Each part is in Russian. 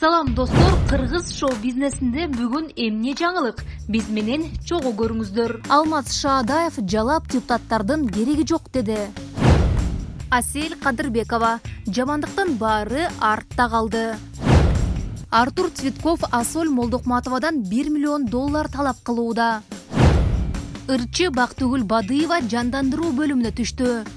Салам достор, Кыргыз шоу-бизнесинде бүгүн эмне жаңылык? Биз менен чогуу көрүңүздөр. Алмаз Шаадаев жалап депутаттардын кереги жок деди. Асель Кадырбекова: жамандыктын баары артта калды. Артур Цветков Асоль Молдокматовадан $1 миллион талап кылууда. Ырчы Бактыгүл Бадыева жандандыруу бөлүмүнө түштү.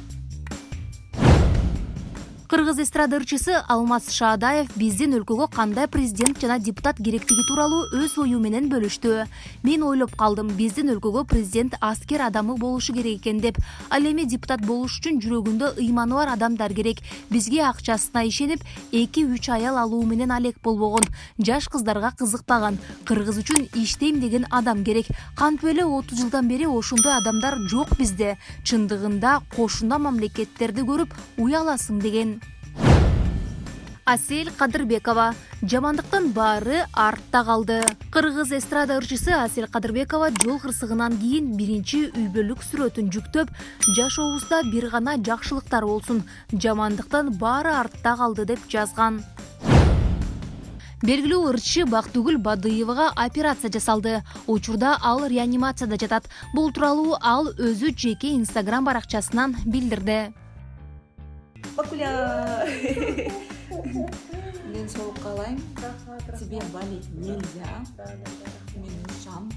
Кыргыз эстрада ырчысы Алмаз Шаадаев биздин өлкөгө кандай президент жана депутат керектиги тууралуу өз ою менен бөлүштү. Мен ойлоп калдым, биздин өлкөгө президент аскер адамы болушу керек экен деп. Ал эми депутат болуш үчүн жүрөгүндө ыйманы бар адамдар керек. Бизге акчасына ишенип, 2-3 аял алуу менен алек болбогон, жаш кыздарга кызыкпаган, Кыргыз үчүн иштейм деген адам керек. Кантип эле 30 жылдан бери ошондой адамдар жок бизде. Чындыгында кошуна мамлекеттерди көрүп уяласың деген. Асель Кадырбекова: жамандыктын баары артта калды. Кыргыз эстрада ырчысы Асель Кадырбекова жол кырсыгынан кийин биринчи үй бүлөлүк сүрөтүн жүктөп, жашообузда бир гана жакшылыктар болсун, жамандыктын баары артта калды деп жазган. Белгилүү ырчы Бактыгүл Бадыевага операция жасалды. Учурда ал реанимацияда жатат. Бул тууралуу ал өзү жеке Instagram баракчасынан билдирди. Мен соғып қалайым, тебе болеть нельзя, мен ушам,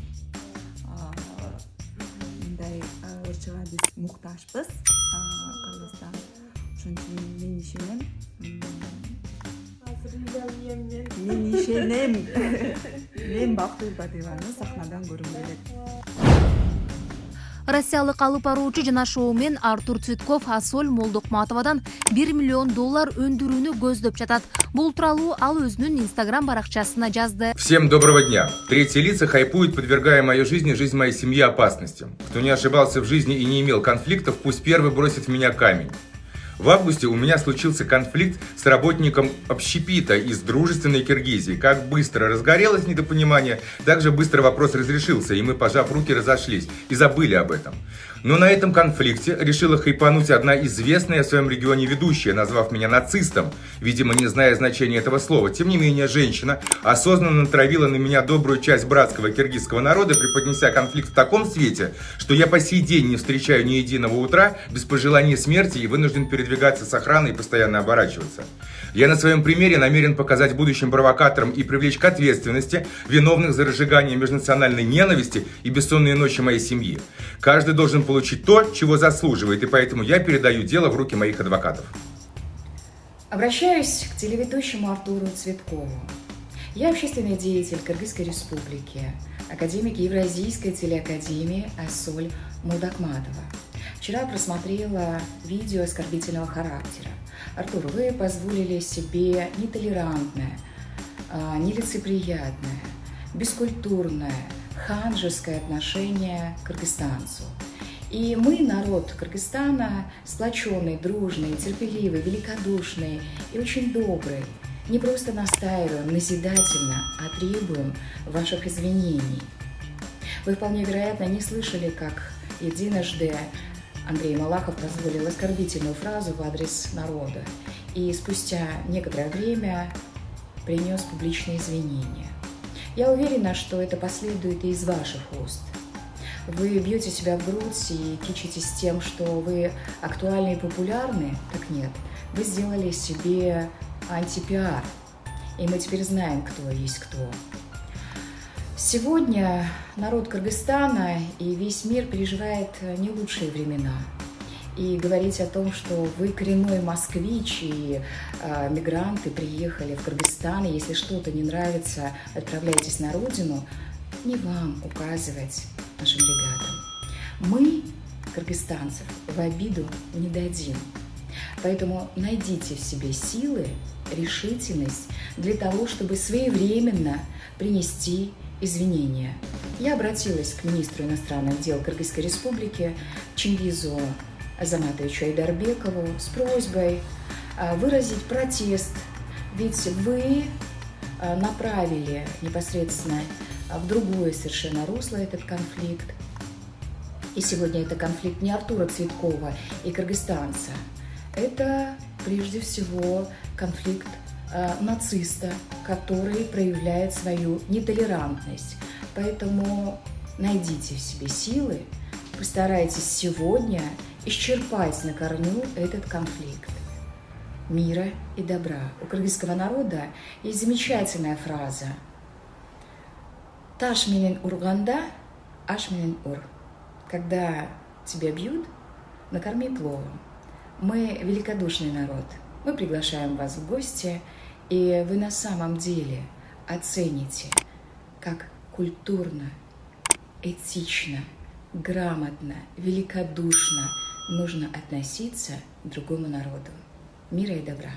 мындай ырчыга биз муктажбыз, Кыргызстан. Ошон үчүн мен ишенем. Мен Бактыгүл Бадыеваны сахнадан көргүм келет. Россиялык алып баруучу жана шоумен Артур Цветков Асоль Молдокматовадан $1 миллион өндүрүүнү көздөп жатат. Бул тууралуу ал өзүнүн Instagram баракчасына жазды. Всем доброго дня. Третьи лица хайпуют, подвергая мою жизнь и жизнь моей семьи опасностям. Кто не ошибался в жизни и не имел конфликтов, пусть первый бросит в меня камень. В августе у меня случился конфликт с работником общепита из дружественной Киргизии. Как быстро разгорелось недопонимание, так же быстро вопрос разрешился, и мы, пожав руки, разошлись и забыли об этом. Но на этом конфликте решила хайпануть одна известная в своем регионе ведущая, назвав меня нацистом, видимо, не зная значения этого слова. Тем не менее, женщина осознанно натравила на меня добрую часть братского киргизского народа, преподнеся конфликт в таком свете, что я по сей день не встречаю ни единого утра без пожелания смерти и вынужден передвигаться с охраной и постоянно оборачиваться. Я на своем примере намерен показать будущим провокаторам и привлечь к ответственности виновных за разжигание межнациональной ненависти и бессонные ночи моей семьи. Каждый должен получить то, чего заслуживает, и поэтому я передаю дело в руки моих адвокатов. Обращаюсь к телеведущему Артуру Цветкову. Я общественный деятель Кыргызской республики, академик Евразийской телеакадемии Асоль Молдокматова. Вчера просмотрела видео оскорбительного характера. Артур, вы позволили себе нетолерантное, нелицеприятное, бескультурное, ханжеское отношение к кыргызстанцу. И мы, народ Кыргызстана, сплоченный, дружный, терпеливый, великодушный и очень добрый, не просто настаиваем назидательно, а требуем ваших извинений. Вы вполне вероятно не слышали, как единожды Андрей Малахов позволил оскорбительную фразу в адрес народа и спустя некоторое время принес публичные извинения. Я уверена, что это последует и из ваших уст. Вы бьете себя в грудь и кичитесь тем, что вы актуальны и популярны? Так нет, вы сделали себе антипиар, и мы теперь знаем, кто есть кто. Сегодня народ Кыргызстана и весь мир переживает не лучшие времена. И говорить о том, что вы коренной москвич и мигранты приехали в Кыргызстан, и если что-то не нравится, отправляйтесь на родину, не вам указывать нашим ребятам. Мы, кыргызстанцев, в обиду не дадим. Поэтому найдите в себе силы, решительность для того, чтобы своевременно принести извинения. Я обратилась к министру иностранных дел Кыргызской республики Чингизу Азаматовичу Айдарбекову с просьбой выразить протест, ведь вы направили непосредственно в другое совершенно русло этот конфликт. И сегодня это конфликт не Артура Цветкова и кыргызстанца. Это прежде всего конфликт нациста, который проявляет свою нетолерантность. Поэтому найдите в себе силы, постарайтесь сегодня исчерпать на корню этот конфликт. Мира и добра. У кыргызского народа есть замечательная фраза: «Таш менен урганда, аш менен ур». Когда тебя бьют, накорми пловом. Мы великодушный народ. Мы приглашаем вас в гости, и вы на самом деле оцените, как культурно, этично, грамотно, великодушно нужно относиться к другому народу. Мира и добра.